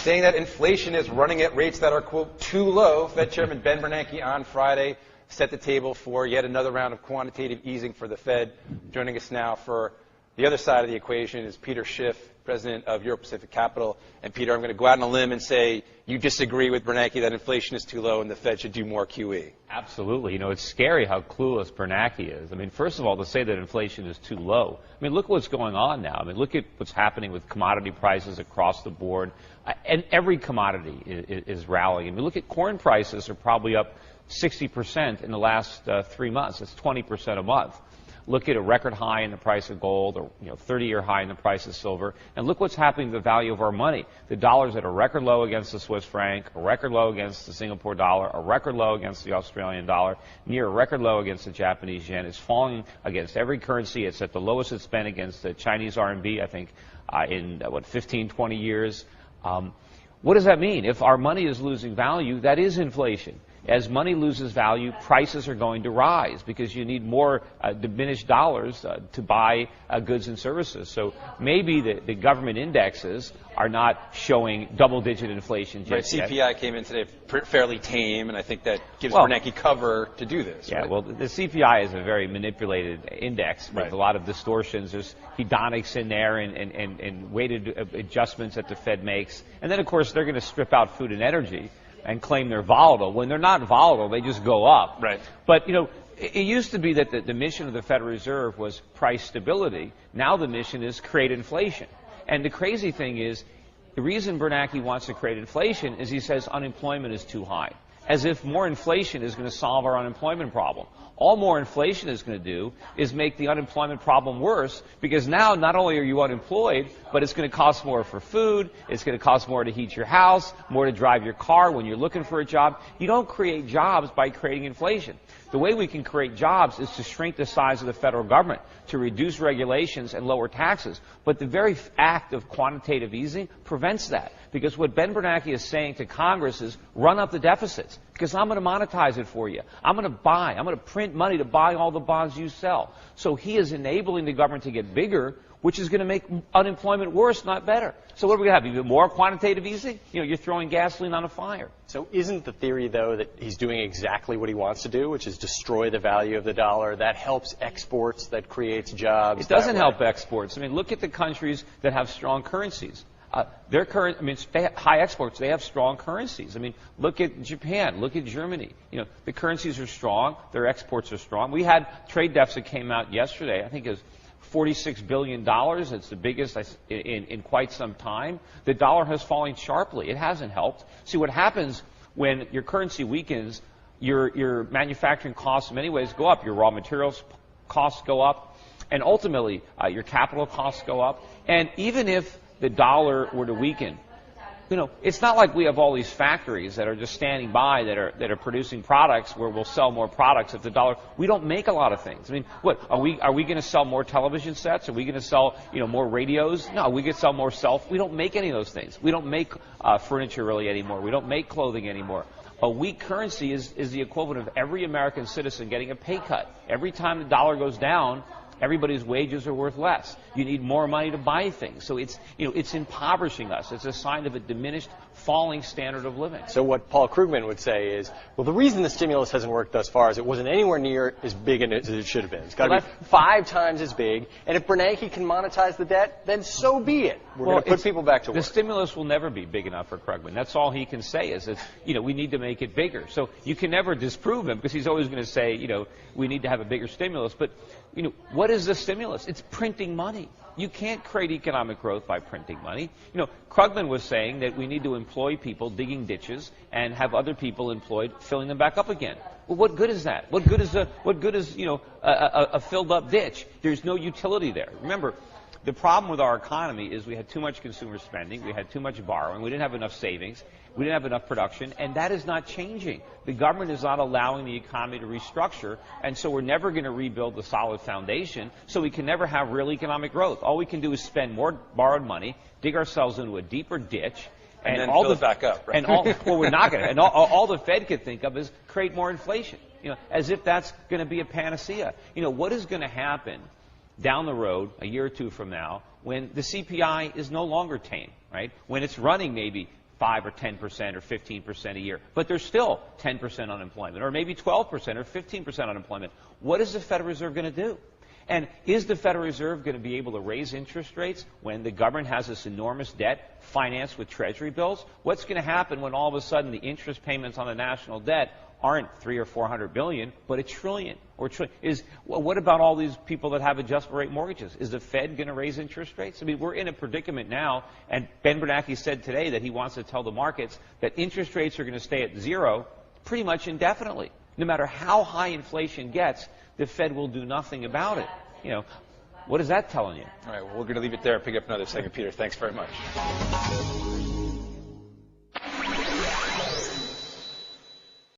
saying that inflation is running at rates that are, quote, too low. Fed Chairman Ben Bernanke on Friday set the table for yet another round of quantitative easing for the Fed. Joining us now for the other side of the equation is Peter Schiff, president of Euro Pacific Capital. And Peter, I'm going to go out on a limb and say you disagree with Bernanke that inflation is too low and the Fed should do more QE. Absolutely. You know, it's scary how clueless Bernanke is. I mean, first of all, to say that inflation is too low. I mean, look what's going on now. I mean, look at what's happening with commodity prices across the board. And every commodity is rallying. I mean, look at corn prices are probably up 60% in the last 3 months. That's 20% a month. Look at a record high in the price of gold, or 30-year high in the price of silver, and look what's happening to the value of our money. The dollar's at a record low against the Swiss franc, a record low against the Singapore dollar, a record low against the Australian dollar, near a record low against the Japanese yen. It's falling against every currency. It's at the lowest it's been against the Chinese RMB, I think, in 15, 20 years. What does that mean? If our money is losing value, that is inflation. As money loses value, prices are going to rise because you need more diminished dollars to buy goods and services. So maybe the government indexes are not showing double-digit inflation just yet. CPI came in today fairly tame, and I think that gives Bernanke cover to do this. Yeah, right? well, the CPI is a very manipulated index with a lot of distortions. There's hedonics in there and weighted adjustments that the Fed makes. And then, of course, they're going to strip out food and energy and claim they're volatile. When they're not volatile, they just go up. Right. But, it used to be that the mission of the Federal Reserve was price stability. Now the mission is create inflation. And the crazy thing is, the reason Bernanke wants to create inflation is he says unemployment is too high, as if more inflation is going to solve our unemployment problem. All more inflation is going to do is make the unemployment problem worse, because now not only are you unemployed, but it's going to cost more for food, it's going to cost more to heat your house, more to drive your car when you're looking for a job. You don't create jobs by creating inflation. The way we can create jobs is to shrink the size of the federal government, to reduce regulations and lower taxes. But the very act of quantitative easing prevents that. Because what Ben Bernanke is saying to Congress is run up the deficits, because I'm going to monetize it for you. I'm going to print money to buy all the bonds you sell. So he is enabling the government to get bigger, which is going to make unemployment worse, not better. So what are we going to have? Even more quantitative easing? You're throwing gasoline on a fire. So isn't the theory, though, that he's doing exactly what he wants to do, which is destroy the value of the dollar? That helps exports, that creates jobs. It doesn't help exports. I mean, look at the countries that have strong currencies. They have high exports. They have strong currencies. I mean, look at Japan. Look at Germany. The currencies are strong. Their exports are strong. We had trade deficit came out yesterday. I think it was $46 billion. It's the biggest in quite some time. The dollar has fallen sharply. It hasn't helped. See, what happens when your currency weakens, your manufacturing costs in many ways go up. Your raw materials costs go up. And ultimately, your capital costs go up. And even if the dollar were to weaken, it's not like we have all these factories that are just standing by that are producing products where we'll sell more products if the dollar. We don't make a lot of things. I mean, what are we going to sell more television sets? Are we going to sell more radios? No, we could sell more We don't make any of those things. We don't make furniture really anymore. We don't make clothing anymore. A weak currency is the equivalent of every American citizen getting a pay cut. Every time the dollar goes down, everybody's wages are worth less. You need more money to buy things. So it's impoverishing us. It's a sign of a diminished, falling standard of living. So what Paul Krugman would say is, well, the reason the stimulus hasn't worked thus far is it wasn't anywhere near as big as it should have been. It's got to be 5 times as big. And if Bernanke can monetize the debt, then so be it. We're going to put people back to work. The stimulus will never be big enough for Krugman. That's all he can say is that, we need to make it bigger. So you can never disprove him because he's always going to say, we need to have a bigger stimulus. But, what is the stimulus? It's printing money. You can't create economic growth by printing money. Krugman was saying that we need to employ people digging ditches and have other people employed filling them back up again. Well, what good is that? What good is a filled up ditch? There's no utility there. Remember, the problem with our economy is we had too much consumer spending, we had too much borrowing, we didn't have enough savings, we didn't have enough production, and that is not changing. The government is not allowing the economy to restructure, and so we're never going to rebuild the solid foundation, so we can never have real economic growth. All we can do is spend more borrowed money, dig ourselves into a deeper ditch, and then fill it back up. Right? Well, we're not going to. And all the Fed could think of is create more inflation, as if that's going to be a panacea. What is going to happen down the road, a year or two from now, when the CPI is no longer tame, right? When it's running maybe 5 or 10% or 15% a year, but there's still 10% unemployment, or maybe 12% or 15% unemployment. What is the Federal Reserve going to do? And is the Federal Reserve going to be able to raise interest rates when the government has this enormous debt financed with Treasury bills? What's going to happen when all of a sudden the interest payments on the national debt aren't $300 or $400 billion, but $1 trillion or $1 trillion? What about all these people that have adjustable rate mortgages? Is the Fed going to raise interest rates? I mean, we're in a predicament now, and Ben Bernanke said today that he wants to tell the markets that interest rates are going to stay at zero pretty much indefinitely. No matter how high inflation gets, the Fed will do nothing about it. You know, what is that telling you? All right, well, we're going to leave it there and pick up another second. Peter, thanks very much.